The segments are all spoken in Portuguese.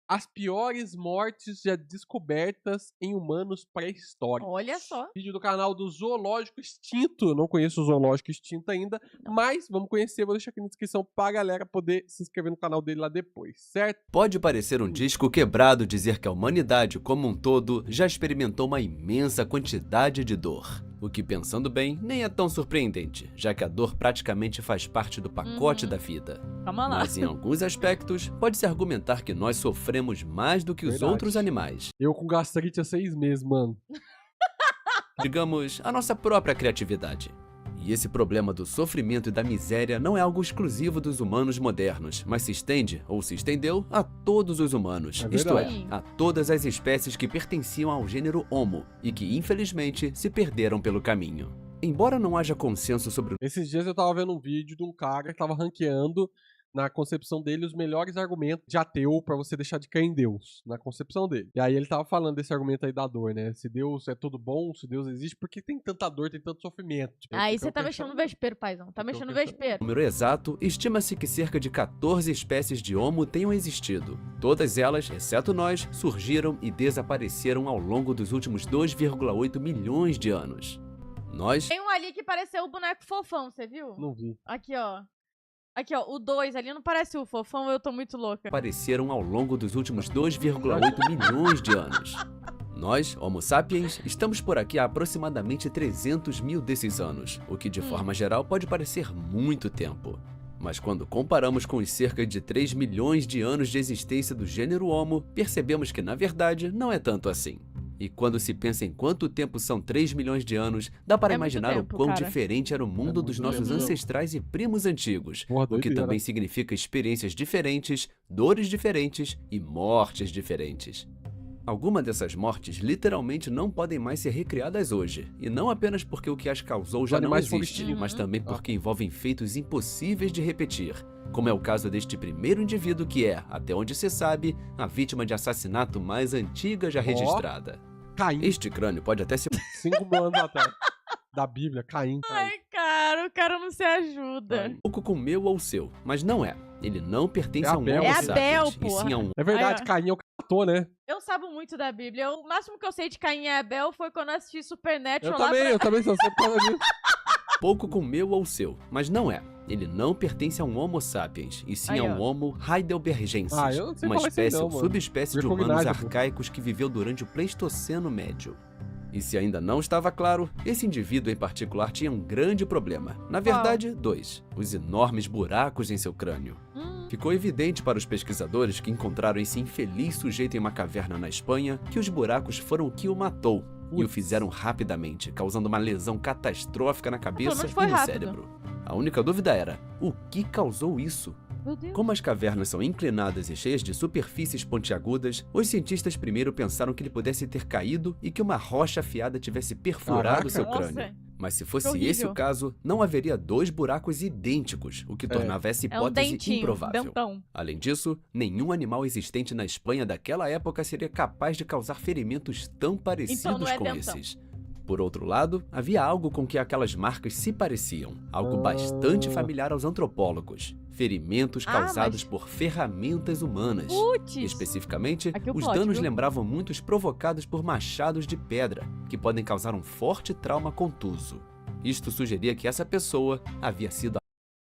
as piores mortes já descobertas em humanos pré-históricos. Olha só. Vídeo do canal do Zoológico Extinto. Não conheço o Zoológico Extinto ainda, mas vamos conhecer. Vou deixar aqui na descrição pra galera poder se inscrever no canal dele lá depois, certo? Pode parecer um disco quebrado dizer que a humanidade como um todo já experimentou uma imensa quantidade de dor. O que, pensando bem, nem é tão surpreendente, já que a dor praticamente faz parte do pacote da vida. Calma lá. Mas em alguns aspectos, pode-se argumentar que nós sofremos mais do que os Verdade. outros animais. Eu com gastrite há 6 meses, mano. Digamos, a nossa própria criatividade. E esse problema do sofrimento e da miséria não é algo exclusivo dos humanos modernos, mas se estende, ou se estendeu, a todos os humanos, isto é, verdade. a todas as espécies que pertenciam ao gênero Homo e que, infelizmente, se perderam pelo caminho. Embora não haja consenso sobre o Esses dias eu tava vendo um vídeo de um cara que tava ranqueando, na concepção dele, os melhores argumentos de ateu pra você deixar de crer em Deus, na concepção dele. E aí ele tava falando desse argumento aí da dor, né? Se Deus é tudo bom, se Deus existe, por que tem tanta dor, tem tanto sofrimento? Tipo, Aí eu você tá fico mexendo no pensando- vespeiro, paizão. Tá Eu mexendo no pensando- vespeiro. número exato, estima-se que cerca de 14 espécies de Homo tenham existido. Todas elas, exceto nós, surgiram e desapareceram ao longo dos últimos 2,8 milhões de anos. Nós Tem um ali que pareceu o boneco fofão, você viu? Não vi. Aqui, ó. Aqui, ó. O 2 ali não parece o fofão, eu tô muito louca. apareceram ao longo dos últimos 2,8 milhões de anos. Nós, Homo sapiens, estamos por aqui há aproximadamente 300 mil desses anos, o que de forma geral pode parecer muito tempo. Mas quando comparamos com os cerca de 3 milhões de anos de existência do gênero Homo, percebemos que na verdade não é tanto assim. E quando se pensa em quanto tempo são 3 milhões de anos, dá para É muito imaginar tempo, o quão cara. diferente era o mundo dos muito nossos tempo. ancestrais e primos antigos, Porra, o que doideira. também significa experiências diferentes, dores diferentes e mortes diferentes. Algumas dessas mortes literalmente não podem mais ser recriadas hoje, e não apenas porque o que as causou já não animais foram existe, extintos. mas também porque envolvem feitos impossíveis de repetir, como é o caso deste primeiro indivíduo que é, até onde se sabe, a vítima de assassinato mais antiga já registrada. Caim, Este crânio pode até ser 5 mil anos atrás. Da Bíblia, Caim. Ai, cara, o cara não se ajuda. Ai. um pouco com o meu ou o seu, mas não é. Ele não pertence É a um Abel. Homo É sapiens, Abel, e sim porra. a um É verdade, Ai, ó. Caim é o que matou, né? Eu sabo muito da Bíblia. O máximo que eu sei de Caim e Abel foi quando eu assisti Supernatural Eu também sou sempre por causa disso. pouco com o meu ou o seu, mas não é. Ele não pertence a um Homo sapiens, e sim Aí, a ó. um Homo heidelbergensis, Ah, eu não sei uma falar isso aí espécie não, ou mano. subespécie de humanos Recognizable. arcaicos que viveu durante o Pleistoceno Médio. E se ainda não estava claro, esse indivíduo em particular tinha um grande problema. Na verdade, dois: os enormes buracos em seu crânio. Ficou evidente para os pesquisadores que encontraram esse infeliz sujeito em uma caverna na Espanha que os buracos foram o que o matou. E o Putz. fizeram rapidamente, causando uma lesão catastrófica na cabeça menos e foi no rápido. cérebro. A única dúvida era, o que causou isso? Meu Deus. Como as cavernas são inclinadas e cheias de superfícies pontiagudas, os cientistas primeiro pensaram que ele pudesse ter caído e que uma rocha afiada tivesse perfurado Caraca. seu Nossa. crânio. Mas se fosse horrível. esse o caso, não haveria dois buracos idênticos, o que tornava essa É um hipótese dentinho, improvável. dentão. Além disso, nenhum animal existente na Espanha daquela época seria capaz de causar ferimentos tão parecidos Então não é com dentão. esses. Por outro lado, havia algo com que aquelas marcas se pareciam, algo bastante familiar aos antropólogos: ferimentos Ah, causados mas- por ferramentas humanas. Putz. Especificamente, Aqui o os plot, danos viu? lembravam muito os provocados por machados de pedra, que podem causar um forte trauma contuso. Isto sugeria que essa pessoa havia sido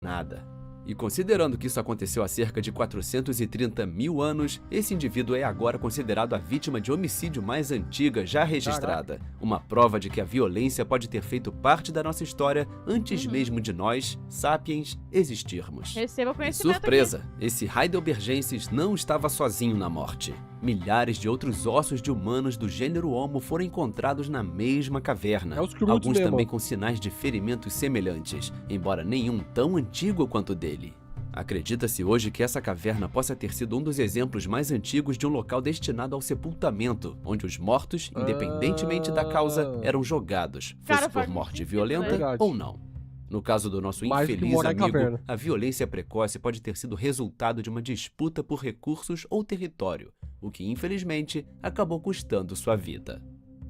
assassinada. E considerando que isso aconteceu há cerca de 430 mil anos, esse indivíduo é agora considerado a vítima de homicídio mais antiga já registrada. Uma prova de que a violência pode ter feito parte da nossa história antes mesmo de nós, sapiens, existirmos. Receba E conhecimento surpresa, esse heidelbergensis não estava sozinho na morte. Milhares de outros ossos de humanos do gênero Homo foram encontrados na mesma caverna, É os crudos alguns mesmo. também com sinais de ferimentos semelhantes, embora nenhum tão antigo quanto o dele. Acredita-se hoje que essa caverna possa ter sido um dos exemplos mais antigos de um local destinado ao sepultamento, onde os mortos, independentemente da causa, eram jogados, Cara, fosse faz por muito morte sentido, violenta verdade. ou não. No caso do nosso Mais do que infeliz morar em amigo, caverna. a violência precoce pode ter sido resultado de uma disputa por recursos ou território, o que infelizmente acabou custando sua vida.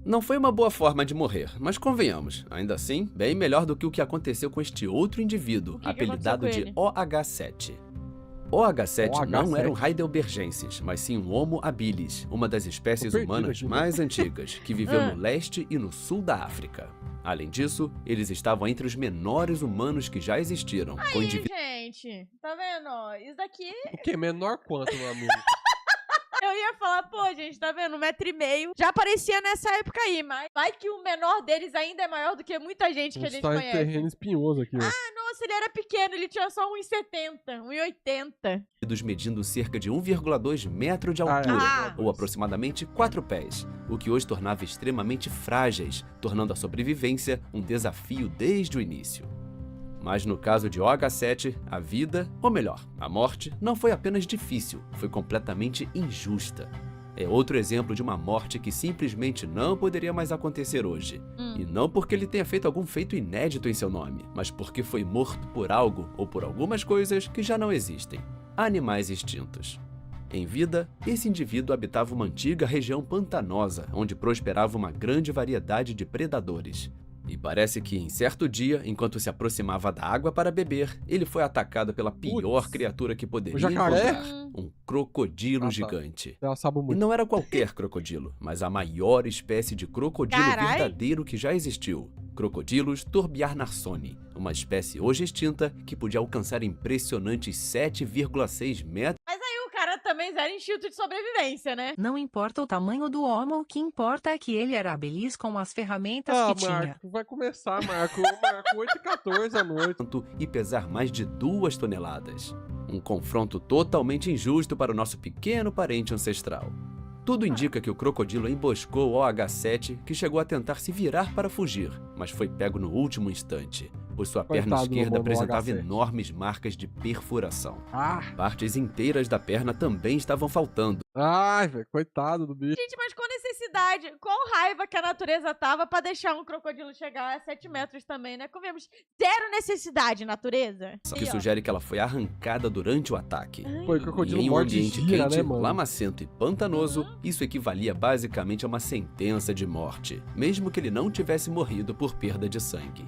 Não foi uma boa forma de morrer, mas convenhamos, ainda assim, bem melhor do que o que aconteceu com este outro indivíduo, O que apelidado aconteceu de com OH7. OH7 não OH7. era um heidelbergensis, mas sim um Homo habilis, uma das espécies Tô perdido humanas aqui, né? mais antigas, que viveu no leste e no sul da África. Além disso, eles estavam entre os menores humanos que já existiram, com Ih, indivíduos gente, tá vendo? Ó, isso daqui, O quê? Menor quanto, meu amigo? eu ia falar, pô, gente, tá vendo? 1,5 m. Já aparecia nessa época aí, mas vai que o menor deles ainda é maior do que muita gente que a gente Tá em conhece. terreno espinhoso aqui, ó. Nossa, ele era pequeno, ele tinha só 1,70, 1,80. medindo cerca de 1,2 metro de altura, Ah. ou aproximadamente 4 pés, o que os tornava extremamente frágeis, tornando a sobrevivência um desafio desde o início. Mas no caso de OH7, a vida, ou melhor, a morte, não foi apenas difícil, foi completamente injusta. É outro exemplo de uma morte que simplesmente não poderia mais acontecer hoje. E não porque ele tenha feito algum feito inédito em seu nome, mas porque foi morto por algo ou por algumas coisas que já não existem. Animais extintos. Em vida, esse indivíduo habitava uma antiga região pantanosa, onde prosperava uma grande variedade de predadores. E parece que, em certo dia, enquanto se aproximava da água para beber, ele foi atacado pela pior criatura que poderia jacaré? encontrar, um crocodilo Ah, tá. gigante. Ela sabe E muito. não era qualquer crocodilo, mas a maior espécie de crocodilo Carai. verdadeiro que já existiu. Crocodilos torbjarnarsoni, uma espécie hoje extinta que podia alcançar impressionantes 7,6 metros Mas aí o cara também zero instinto de sobrevivência, né? Não importa o tamanho do homo, o que importa é que ele era feliz com as ferramentas Ah, que tinha. Marco, vai começar, Marco. Marco, 8h14 à noite. e pesar mais de 2 toneladas. Um confronto totalmente injusto para o nosso pequeno parente ancestral. Tudo indica que o crocodilo emboscou o OH7, que chegou a tentar se virar para fugir, mas foi pego no último instante, pois sua perna Coitado do esquerda mano, apresentava OH7. enormes marcas de perfuração. Ah, Partes inteiras da perna também estavam faltando. ai, velho, coitado do bicho. Gente, mas qual necessidade, qual raiva que a natureza tava pra deixar um crocodilo chegar a 7 metros também, né? Convenhamos, zero necessidade, natureza. Que Aí, ó. sugere que ela foi arrancada durante o ataque. Pô, o E crocodilo em um morde e ambiente gira, quente, né, mano? lamacento e pantanoso, isso equivalia basicamente a uma sentença de morte, mesmo que ele não tivesse morrido por perda de sangue.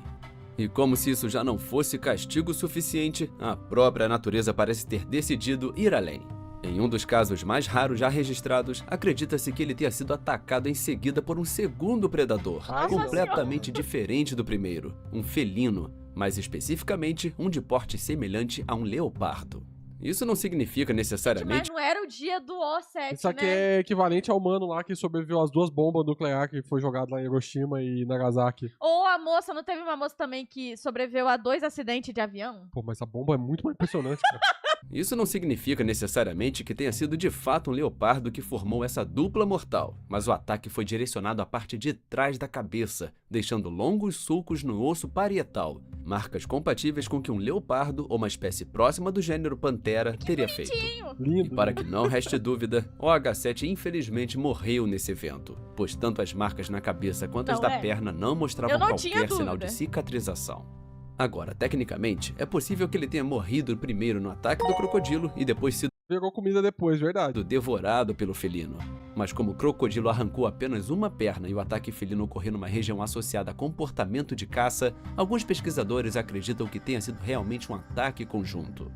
E como se isso já não fosse castigo suficiente, a própria natureza parece ter decidido ir além. Em um dos casos mais raros já registrados, acredita-se que ele tenha sido atacado em seguida por um segundo predador, Nossa completamente diferente do primeiro, um felino, mais especificamente um de porte semelhante a um leopardo. Isso não significa Mas necessariamente não era o dia do O7, Isso aqui né? é equivalente ao mano lá que sobreviveu às 2 bombas nucleares que foi jogado lá em Hiroshima e Nagasaki. Ou a moça, não teve uma moça também que sobreviveu a 2 acidentes de avião? Pô, mas a bomba é muito mais impressionante, cara. Isso não significa necessariamente que tenha sido de fato um leopardo que formou essa dupla mortal, mas o ataque foi direcionado à parte de trás da cabeça, deixando longos sulcos no osso parietal, marcas compatíveis com que um leopardo ou uma espécie próxima do gênero Panthera teria feito. E Lindo. para que não reste dúvida, o OH7 infelizmente morreu nesse evento, pois tanto as marcas na cabeça quanto as Não da é. perna não mostravam Eu não tinha qualquer sinal dúvida. de cicatrização. Agora, tecnicamente, é possível que ele tenha morrido primeiro no ataque do crocodilo e depois sido Pegou comida depois, verdade. devorado pelo felino. Mas como o crocodilo arrancou apenas uma perna e o ataque felino ocorreu numa região associada a comportamento de caça, alguns pesquisadores acreditam que tenha sido realmente um ataque conjunto.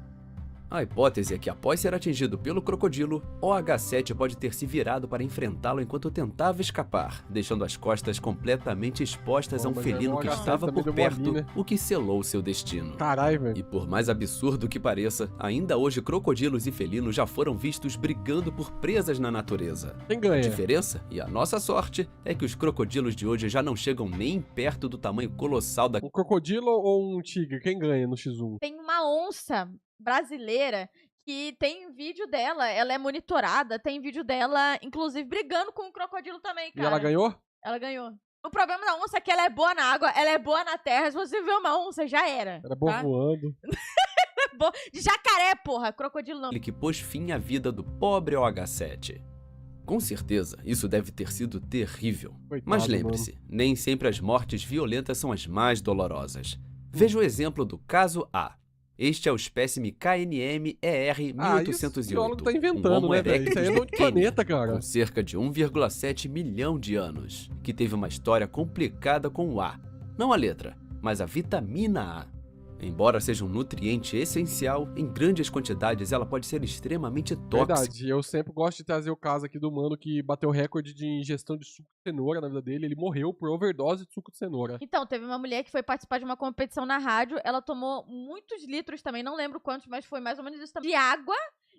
A hipótese é que após ser atingido pelo crocodilo, OH7 pode ter se virado para enfrentá-lo enquanto tentava escapar, deixando as costas completamente expostas a um Mas felino que o OH7 estava também por deu perto, molinha. o que selou seu destino. Caralho, velho. E por mais absurdo que pareça, ainda hoje crocodilos e felinos já foram vistos brigando por presas na natureza. Quem A ganha? diferença, e a nossa sorte, é que os crocodilos de hoje já não chegam nem perto do tamanho colossal da Um crocodilo ou um tigre? Quem ganha no X1? Tem uma onça brasileira que tem vídeo dela, ela é monitorada, tem vídeo dela, inclusive, brigando com o crocodilo também, E cara. ela ganhou? Ela ganhou. O problema da onça é que ela é boa na água, ela é boa na terra. Se você vê uma onça, já era. Era bom tá? voando. De jacaré, porra. Crocodilo não. que pôs fim à vida do pobre OH7. Com certeza, isso deve ter sido terrível. Coitado, Mas lembre-se, nem sempre as mortes violentas são as mais dolorosas. Veja o exemplo do caso A. Este é o espécime KNM-ER Isso o 1808, biólogo tá um inventando, Homo né, velho? erectus Isso aí é do nome de Quênia, planeta, cara. com cerca de 1,7 milhão de anos, que teve uma história complicada com o A. Não a letra, mas a vitamina A. Embora seja um nutriente essencial, em grandes quantidades ela pode ser extremamente tóxica. Verdade, eu sempre gosto de trazer o caso aqui do mano que bateu o recorde de ingestão de suco de cenoura na vida dele. Ele morreu por overdose de suco de cenoura. Então, teve uma mulher que foi participar de uma competição na rádio, ela tomou muitos litros também, não lembro quantos, mas foi mais ou menos isso também, de água,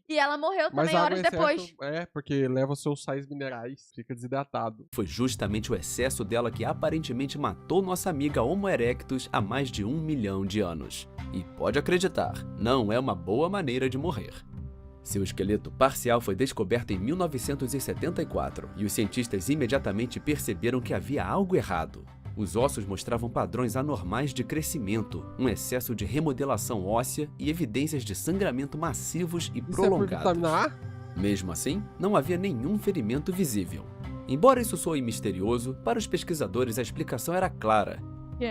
e ela morreu Mas também água horas em excesso, depois. porque leva os seus sais minerais, fica desidratado. Foi justamente o excesso dela que aparentemente matou nossa amiga Homo erectus há mais de 1 milhão de anos. E pode acreditar, não é uma boa maneira de morrer. Seu esqueleto parcial foi descoberto em 1974 e os cientistas imediatamente perceberam que havia algo errado. Os ossos mostravam padrões anormais de crescimento, um excesso de remodelação óssea e evidências de sangramento massivos e Isso prolongados. é por vitamina A? Mesmo assim, não havia nenhum ferimento visível. Embora isso soe misterioso, para os pesquisadores a explicação era clara.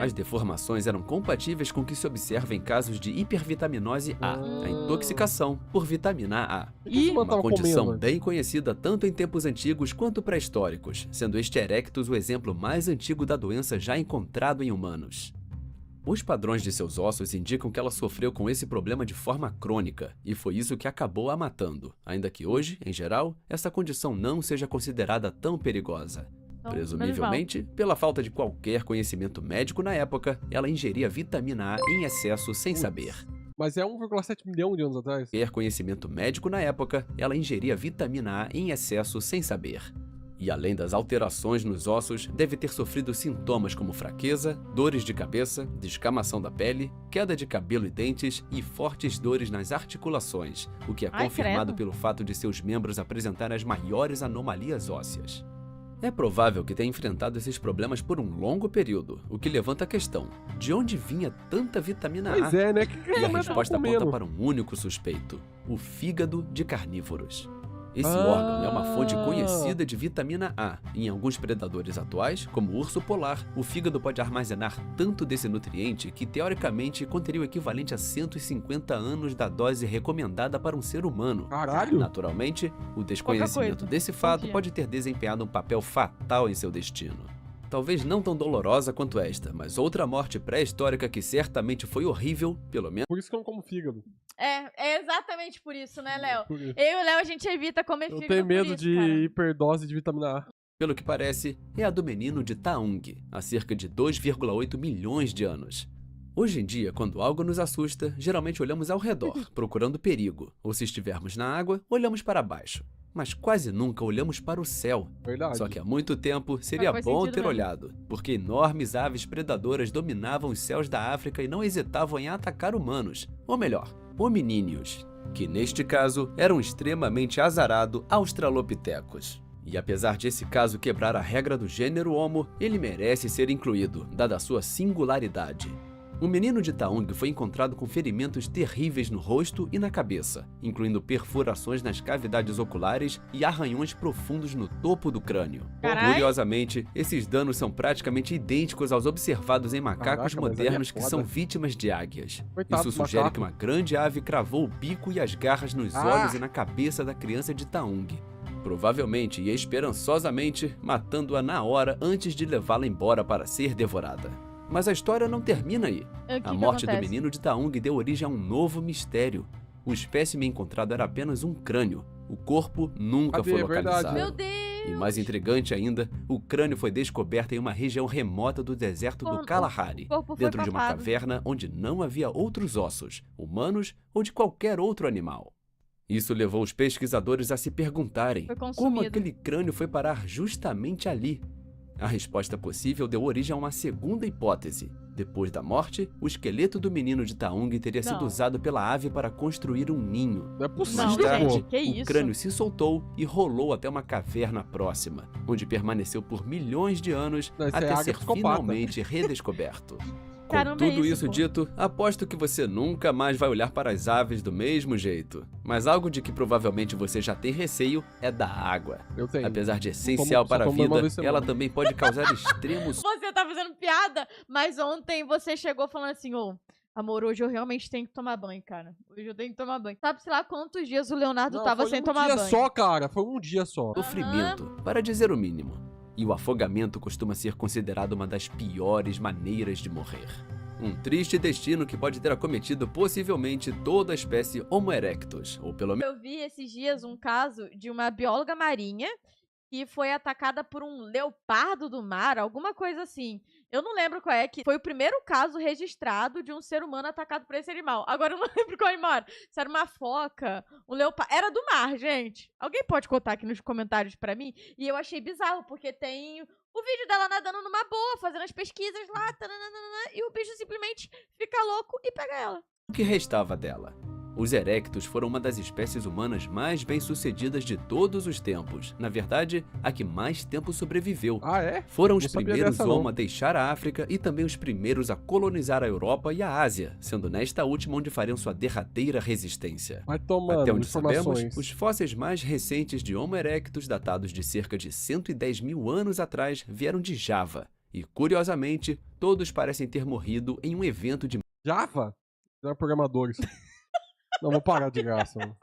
As deformações eram compatíveis com o que se observa em casos de hipervitaminose A, a intoxicação por vitamina A. O que esse mano Uma tava condição comendo? bem conhecida tanto em tempos antigos quanto pré-históricos, sendo este erectus o exemplo mais antigo da doença já encontrado em humanos. Os padrões de seus ossos indicam que ela sofreu com esse problema de forma crônica, e foi isso que acabou a matando, ainda que hoje, em geral, essa condição não seja considerada tão perigosa. Então, Presumivelmente, pela falta de qualquer conhecimento médico na época, ela ingeria vitamina A em excesso sem saber. Mas é 1,7 milhão de anos atrás. Qualquer conhecimento médico na época, ela ingeria vitamina A em excesso sem saber. E além das alterações nos ossos, deve ter sofrido sintomas como fraqueza, dores de cabeça, descamação da pele, queda de cabelo e dentes e fortes dores nas articulações, o que é Ai, confirmado credo. pelo fato de seus membros apresentarem as maiores anomalias ósseas. É provável que tenha enfrentado esses problemas por um longo período, o que levanta a questão: de onde vinha tanta vitamina A? Pois é, né? Que E a mulher tava resposta aponta comendo? para um único suspeito: o fígado de carnívoros. Esse órgão é uma fonte conhecida de vitamina A. Em alguns predadores atuais, como o urso polar, o fígado pode armazenar tanto desse nutriente que, teoricamente, conteria o equivalente a 150 anos da dose recomendada para um ser humano. Caralho! Naturalmente, o desconhecimento coisa. desse fato Podia. pode ter desempenhado um papel fatal em seu destino. Talvez não tão dolorosa quanto esta, mas outra morte pré-histórica que certamente foi horrível, pelo menos Por isso que eu não como fígado. É exatamente por isso, né, Léo? Por isso. Eu e o Léo, a gente evita comer Eu fígado tenho por medo isso, de cara. hiperdose de vitamina A. pelo que parece, é a do menino de Taung, há cerca de 2,8 milhões de anos. Hoje em dia, quando algo nos assusta, geralmente olhamos ao redor, procurando perigo, ou se estivermos na água, olhamos para baixo. Mas quase nunca olhamos para o céu. Verdade. Só que há muito tempo seria faz bom sentido ter mesmo. olhado, porque enormes aves predadoras dominavam os céus da África e não hesitavam em atacar humanos, ou melhor, hominíneos, que neste caso eram extremamente azarado Australopithecus. E apesar de esse caso quebrar a regra do gênero Homo, ele merece ser incluído, dada a sua singularidade. O menino de Taung foi encontrado com ferimentos terríveis no rosto e na cabeça, incluindo perfurações nas cavidades oculares e arranhões profundos no topo do crânio. Carai. Curiosamente, esses danos são praticamente idênticos aos observados em macacos Caraca, mas aí é modernos que foda. são vítimas de águias. Coitado Isso do sugere macaco. que uma grande ave cravou o bico e as garras nos olhos e na cabeça da criança de Taung. Provavelmente e esperançosamente matando-a na hora antes de levá-la embora para ser devorada. Mas a história não termina aí. O que A que morte do acontece? menino de Taung deu origem a um novo mistério. O espécime encontrado era apenas um crânio. O corpo nunca Cadê? foi É verdade. localizado. Meu Deus! E mais intrigante ainda, o crânio foi descoberto em uma região remota do deserto do O Kalahari, corpo foi dentro de uma papado. caverna onde não havia outros ossos, humanos ou de qualquer outro animal. Isso levou os pesquisadores a se perguntarem Foi como consumido. aquele crânio foi parar justamente ali. A resposta possível deu origem a uma segunda hipótese. Depois da morte, o esqueleto do menino de Taung teria sido Não. usado pela ave para construir um ninho. Não é Mais possível, Não, tarde, gente, pô. que o isso? crânio se soltou e rolou até uma caverna próxima, onde permaneceu por milhões de anos Não, isso é até águia ser psicopata. finalmente redescoberto. Com Caramba, é tudo isso, isso pô. dito, aposto que você nunca mais vai olhar para as aves do mesmo jeito. Mas algo de que provavelmente você já tem receio é da água. Eu tenho. Apesar de essencial só para a tomo uma vida, vez por ela semana. também pode causar extremos Você tá fazendo piada, mas ontem você chegou falando assim, ô, amor, hoje eu realmente tenho que tomar banho, cara. Hoje eu tenho que tomar banho. Sabe, sei lá, quantos dias o Leonardo Não, tava foi sem um tomar dia banho. só, cara. Foi um dia só. sofrimento, para dizer o mínimo. E o afogamento costuma ser considerado uma das piores maneiras de morrer. Um triste destino que pode ter acometido possivelmente toda a espécie Homo erectus, ou pelo menos... Eu vi esses dias um caso de uma bióloga marinha que foi atacada por um leopardo do mar, alguma coisa assim. Eu não lembro qual é, que foi o primeiro caso registrado de um ser humano atacado por esse animal. Agora eu não lembro qual animal. Se era uma foca, um leopardo. Era do mar, gente. Alguém pode contar aqui nos comentários pra mim? E eu achei bizarro, porque tem o vídeo dela nadando numa boa, fazendo as pesquisas lá, tananana, e o bicho simplesmente fica louco e pega ela. O que restava dela? Os erectus foram uma das espécies humanas mais bem-sucedidas de todos os tempos. Na verdade, a que mais tempo sobreviveu. Ah, é? Foram os Não sabia primeiros dessa, não. Homo a deixar a África e também os primeiros a colonizar a Europa e a Ásia, sendo nesta última onde fariam sua derradeira resistência. Vai tomando Até onde informações. sabemos, os fósseis mais recentes de Homo erectus, datados de cerca de 110 mil anos atrás, vieram de Java. E, curiosamente, todos parecem ter morrido em um evento de Java? Não é programadores. Não, vou parar de graça. Mano.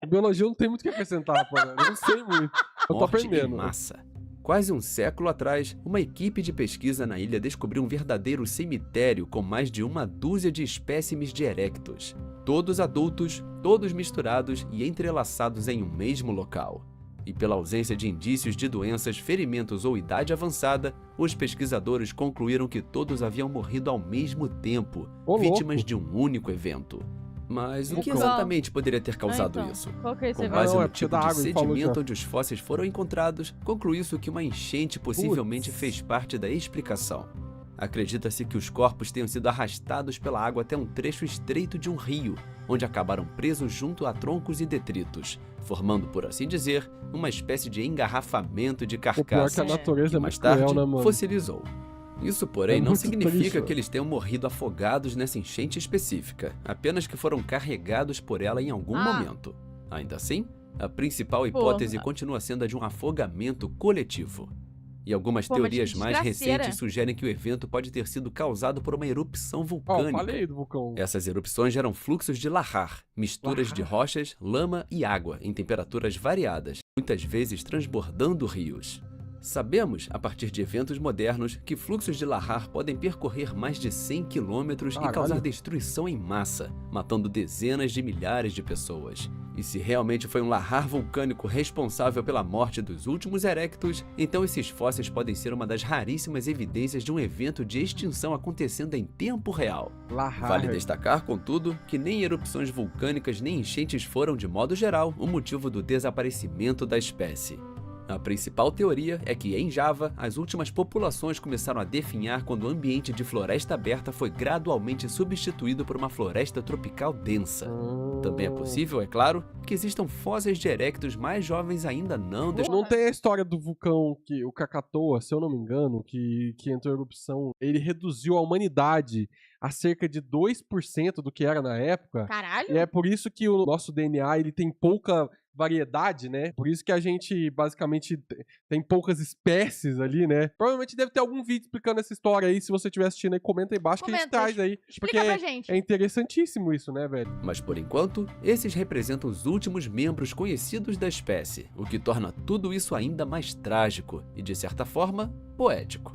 A biologia não tem muito o que acrescentar, rapaziada. Eu não sei muito. Eu tô morte aprendendo. em massa. Quase um século atrás, uma equipe de pesquisa na ilha descobriu um verdadeiro cemitério com mais de uma dúzia de espécimes de erectus. Todos adultos, todos misturados e entrelaçados em um mesmo local. E pela ausência de indícios de doenças, ferimentos ou idade avançada, os pesquisadores concluíram que todos haviam morrido ao mesmo tempo, Ô, vítimas louco. de um único evento. Mas o que Vulcão. exatamente poderia ter causado então, isso? Qual que é esse Com evento? base não, é no porque tipo da de água, ele falou sedimento já. onde os fósseis foram encontrados, concluiu-se que uma enchente possivelmente fez parte da explicação. Acredita-se que os corpos tenham sido arrastados pela água até um trecho estreito de um rio, onde acabaram presos junto a troncos e detritos, formando, por assim dizer, uma espécie de engarrafamento de O pior é que carcaças, a natureza que é mais muito tarde cruel, né, mano? fossilizou. Isso, porém, É não muito significa triste, que eles tenham morrido afogados nessa enchente específica, apenas que foram carregados por ela em algum momento. Ainda assim, a principal hipótese continua sendo a de um afogamento coletivo. E algumas Pô, mas que teorias mais desgraceira. recentes sugerem que o evento pode ter sido causado por uma erupção Ó, vulcânica. falei do vulcão. Essas erupções geram fluxos de lahar, misturas de rochas, lama e água em temperaturas variadas, muitas vezes transbordando rios. Sabemos, a partir de eventos modernos, que fluxos de lahar podem percorrer mais de 100 quilômetros e Caralho. causar destruição em massa, matando dezenas de milhares de pessoas. E se realmente foi um lahar vulcânico responsável pela morte dos últimos erectus, então esses fósseis podem ser uma das raríssimas evidências de um evento de extinção acontecendo em tempo real. Lahar. Vale destacar, contudo, que nem erupções vulcânicas nem enchentes foram, de modo geral, o motivo do desaparecimento da espécie. A principal teoria é que, em Java, as últimas populações começaram a definhar quando o ambiente de floresta aberta foi gradualmente substituído por uma floresta tropical densa. Também é possível, é claro, que existam fósseis de erectus mais jovens ainda não Não tem a história do vulcão, que o Krakatoa, se eu não me engano, que entrou em erupção, ele reduziu a humanidade a cerca de 2% do que era na época. Caralho? E é por isso que o nosso DNA ele tem pouca variedade, né? Por isso que a gente basicamente tem poucas espécies ali, né? Provavelmente deve ter algum vídeo explicando essa história aí. Se você estiver assistindo aí, comenta aí embaixo que a gente Comenta, traz aí. Explica pra gente. É interessantíssimo isso, né, velho? Mas por enquanto, esses representam os últimos membros conhecidos da espécie, o que torna tudo isso ainda mais trágico e, de certa forma, poético.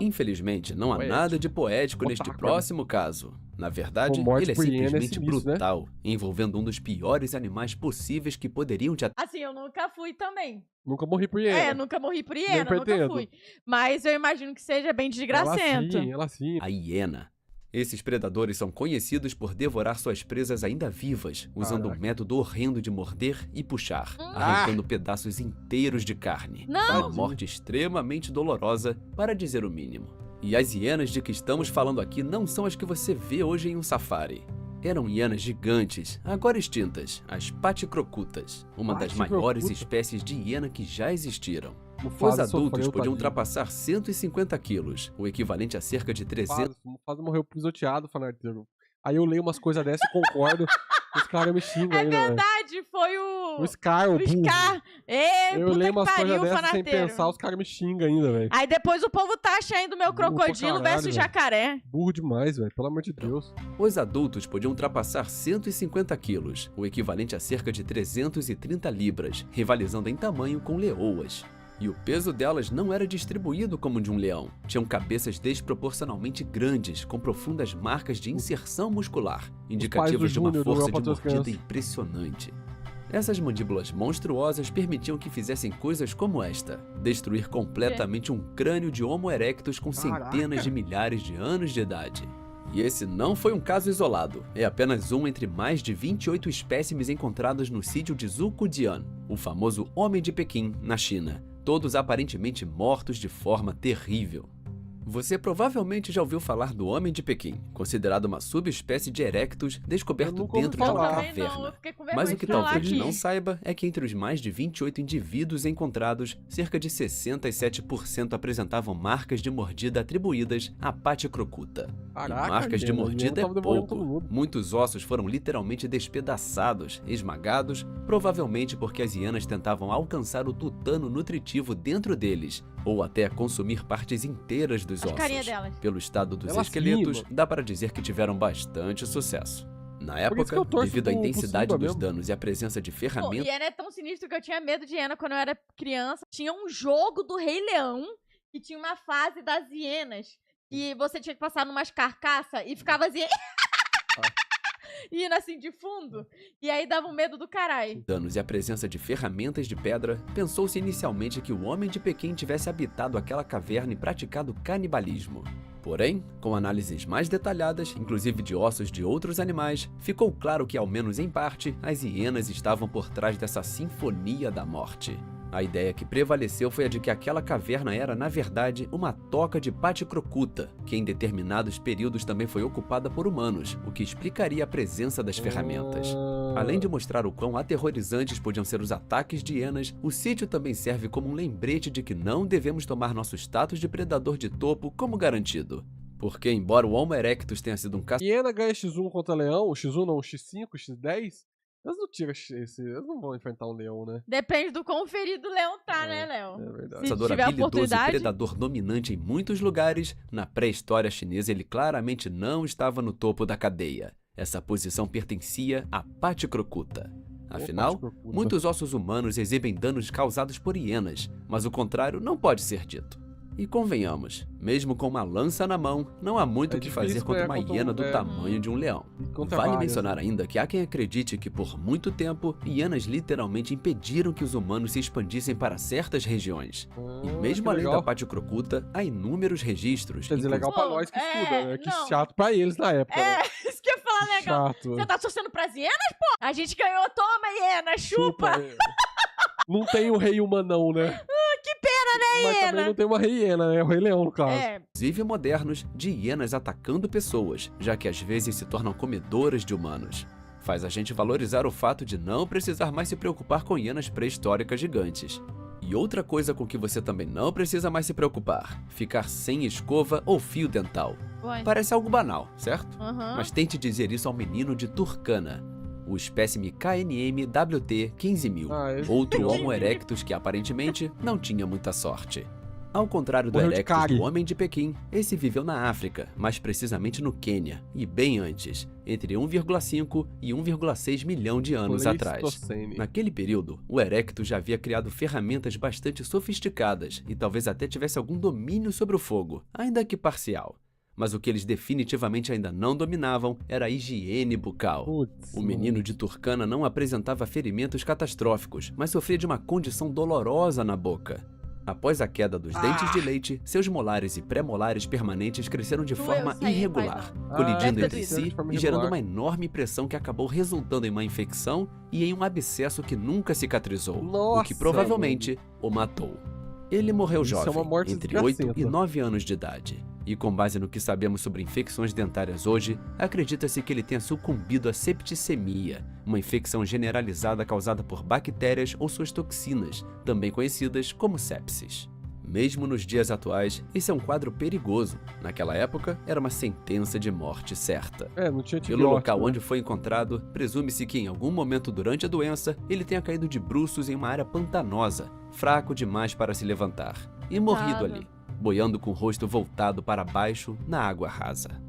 Infelizmente, não há Poético. nada de poético neste Otário. próximo caso. Na verdade, Pô, morte ele é por hiena é simplesmente sinistro, né? brutal, envolvendo um dos piores animais possíveis que poderiam te Assim, eu nunca fui também. Nunca morri por hiena. Nunca morri por hiena, nunca pretendo. fui. Mas eu imagino que seja bem desgracento. Ela sim. a hiena. Esses predadores são conhecidos por devorar suas presas ainda vivas, usando um Caraca. método horrendo de morder e puxar, arrancando pedaços inteiros de carne. Não! Uma morte extremamente dolorosa, para dizer o mínimo. E as hienas de que estamos falando aqui não são as que você vê hoje em um safari. Eram hienas gigantes, agora extintas, as paticrocutas, uma das Paticrocuta? maiores espécies de hiena que já existiram. Os Mufasa adultos sofreu, podiam tadinho. ultrapassar 150 quilos, o equivalente a cerca de 300 Mufasa morreu pisoteado, fanarteiro. Aí eu leio umas coisas dessas e concordo. Os caras me xingam É ainda, velho. verdade, foi o... O Scar, o O burro. Scar. Ê, Eu puta leio que umas pariu, coisas dessas sem fanarteiro. pensar, os caras me xingam ainda, velho. Aí depois o povo tá achando meu Burro pra crocodilo caralho, versus velho. jacaré. Burro demais, velho. Pelo amor de Deus. Os adultos podiam ultrapassar 150 quilos, o equivalente a cerca de 330 libras, rivalizando em tamanho com leoas. E o peso delas não era distribuído como o de um leão. Tinham cabeças desproporcionalmente grandes, com profundas marcas de inserção muscular, indicativas de uma força de mordida impressionante. Essas mandíbulas monstruosas permitiam que fizessem coisas como esta: destruir completamente um crânio de Homo erectus com centenas de milhares de anos de idade. E esse não foi um caso isolado, é apenas um entre mais de 28 espécimes encontrados no sítio de Zhuqudian, o famoso Homem de Pequim, na China, todos aparentemente mortos de forma terrível. Você provavelmente já ouviu falar do Homem de Pequim, considerado uma subespécie de Erectus descoberto dentro de uma caverna. Mas o que talvez não saiba é que entre os mais de 28 indivíduos encontrados, cerca de 67% apresentavam marcas de mordida atribuídas à Paticrocuta. E marcas de mordida é pouco. Muitos ossos foram literalmente despedaçados, esmagados, provavelmente porque as hienas tentavam alcançar o tutano nutritivo dentro deles, ou até consumir partes inteiras dos ossos. Pelo estado dos esqueletos, dá para dizer que tiveram bastante sucesso. Na época, devido à intensidade dos danos e à presença de ferramentas... Hiena é tão sinistro que eu tinha medo de hiena quando eu era criança. Tinha um jogo do Rei Leão, que tinha uma fase das hienas, que você tinha que passar numas carcaças e ficava assim... indo assim de fundo, e aí dava um medo do caralho. Danos e a presença de ferramentas de pedra, pensou-se inicialmente que o Homem de Pequim tivesse habitado aquela caverna e praticado canibalismo. Porém, com análises mais detalhadas, inclusive de ossos de outros animais, ficou claro que, ao menos em parte, as hienas estavam por trás dessa sinfonia da morte. A ideia que prevaleceu foi a de que aquela caverna era, na verdade, uma toca de Paticrocuta, que em determinados períodos também foi ocupada por humanos, o que explicaria a presença das ferramentas. Além de mostrar o quão aterrorizantes podiam ser os ataques de hienas, o sítio também serve como um lembrete de que não devemos tomar nosso status de predador de topo como garantido. Porque, embora o Homo erectus tenha sido um caçador... Hiena ganha X1 contra leão, o X1 não, o X5, o X10... Eles não tiram eles não vão enfrentar um leão, né? Depende do quão ferido o leão tá, né, Léo? É verdade. Caçador habilidoso e predador dominante em muitos lugares, na pré-história chinesa ele claramente não estava no topo da cadeia. Essa posição pertencia à Paticrocuta. Afinal, muitos ossos humanos exibem danos causados por hienas, mas o contrário não pode ser dito. E convenhamos, mesmo com uma lança na mão, não há muito o que fazer contra uma hiena do tamanho de um leão. Vale mencionar ainda que há quem acredite que por muito tempo, hienas literalmente impediram que os humanos se expandissem para certas regiões. E mesmo além da Paticrocuta, há inúmeros registros. Quer dizer, legal pra nós que estuda, né? Que chato pra eles na época. É, isso que eu ia falar legal. Chato. Você tá torcendo pras hienas, pô? A gente ganhou, toma, hiena, chupa! Não tem o rei humanão, né? Que pena, né, hiena? Mas também não tem uma rei hiena, né? O rei leão, no caso. Inclusive modernos, de hienas atacando pessoas, já que às vezes se tornam comedoras de humanos. Faz a gente valorizar o fato de não precisar mais se preocupar com hienas pré-históricas gigantes. E outra coisa com que você também não precisa mais se preocupar: ficar sem escova ou fio dental. Parece algo banal, certo? Mas tente dizer isso ao menino de Turkana, o espécime KNM-WT 15.000, outro Homo erectus que aparentemente não tinha muita sorte. Ao contrário do erectus do Homem de Pequim, esse viveu na África, mais precisamente no Quênia, e bem antes, entre 1,5 e 1,6 milhão de anos atrás. Naquele período, o erectus já havia criado ferramentas bastante sofisticadas e talvez até tivesse algum domínio sobre o fogo, ainda que parcial. Mas o que eles definitivamente ainda não dominavam era a higiene bucal. O menino de Turkana não apresentava ferimentos catastróficos, mas sofria de uma condição dolorosa na boca. Após a queda dos dentes de leite, seus molares e pré-molares permanentes cresceram de forma irregular, colidindo entre si e gerando uma enorme pressão que acabou resultando em uma infecção e em um abscesso que nunca cicatrizou, o que provavelmente o matou. Ele morreu jovem, entre 8 e 9 anos de idade. E com base no que sabemos sobre infecções dentárias hoje, acredita-se que ele tenha sucumbido à septicemia, uma infecção generalizada causada por bactérias ou suas toxinas, também conhecidas como sepsis. Mesmo nos dias atuais, esse é um quadro perigoso. Naquela época, era uma sentença de morte certa. Não tinha antibiótico. Pelo local onde foi encontrado, presume-se que em algum momento durante a doença, ele tenha caído de bruços em uma área pantanosa, fraco demais para se levantar, e morrido ali, boiando com o rosto voltado para baixo na água rasa.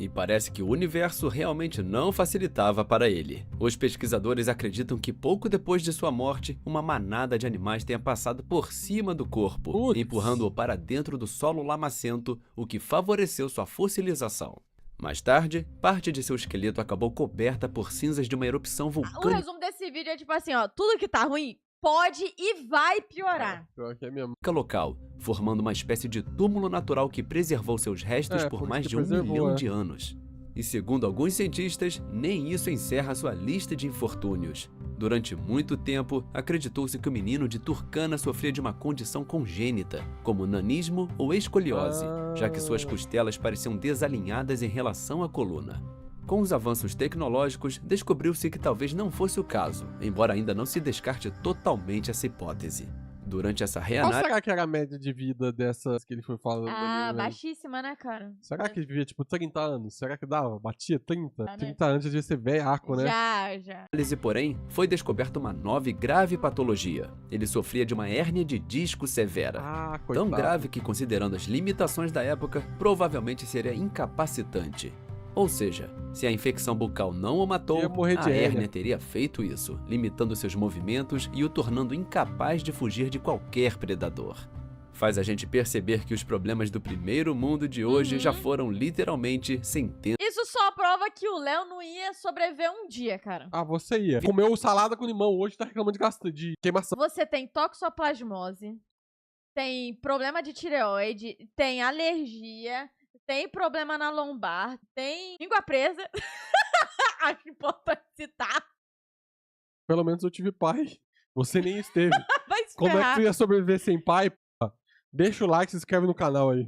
E parece que o universo realmente não facilitava para ele. Os pesquisadores acreditam que pouco depois de sua morte, uma manada de animais tenha passado por cima do corpo, Putz. empurrando-o para dentro do solo lamacento, o que favoreceu sua fossilização. Mais tarde, parte de seu esqueleto acabou coberta por cinzas de uma erupção O vulcânica resumo desse vídeo é tipo assim, ó. Tudo que tá ruim pode e vai piorar. Pior que é mesmo. local, formando uma espécie de túmulo natural que preservou seus restos É, por por isso mais que de 1 preservou, milhão é. de anos. E segundo alguns cientistas, nem isso encerra sua lista de infortúnios. Durante muito tempo, acreditou-se que o menino de Turkana sofria de uma condição congênita, como nanismo ou escoliose, já que suas costelas pareciam desalinhadas em relação à coluna. Com os avanços tecnológicos, descobriu-se que talvez não fosse o caso, embora ainda não se descarte totalmente essa hipótese. Durante essa Qual reanálise, será que era a média de vida dessas que ele foi falando? Ah, ali, né? baixíssima, né, cara? Será que ele vivia, tipo, 30 anos? Será que dava? Batia 30? né? 30 anos devia ser velhaco, né? Já. porém, foi descoberta uma nova e grave patologia. Ele sofria de uma hérnia de disco severa. Ah, coitado. Tão grave que, considerando as limitações da época, provavelmente seria incapacitante. Ou seja, se a infecção bucal não o matou, Ia morrer de a hérnia. hérnia teria feito isso, limitando seus movimentos e o tornando incapaz de fugir de qualquer predador. Faz a gente perceber que os problemas do primeiro mundo de hoje já foram literalmente centenas. Isso só prova que o Léo não ia sobreviver um dia, cara. Ah, você ia. Comeu salada com limão hoje, tá reclamando de queimação. Você tem toxoplasmose, tem problema de tireoide, tem alergia, tem problema na lombar, tem língua presa. Acho importante citar. Pelo menos eu tive pai. Você nem esteve. Vai se Como é que ferrar. tu ia sobreviver sem pai? P***? Deixa o like e se inscreve no canal aí.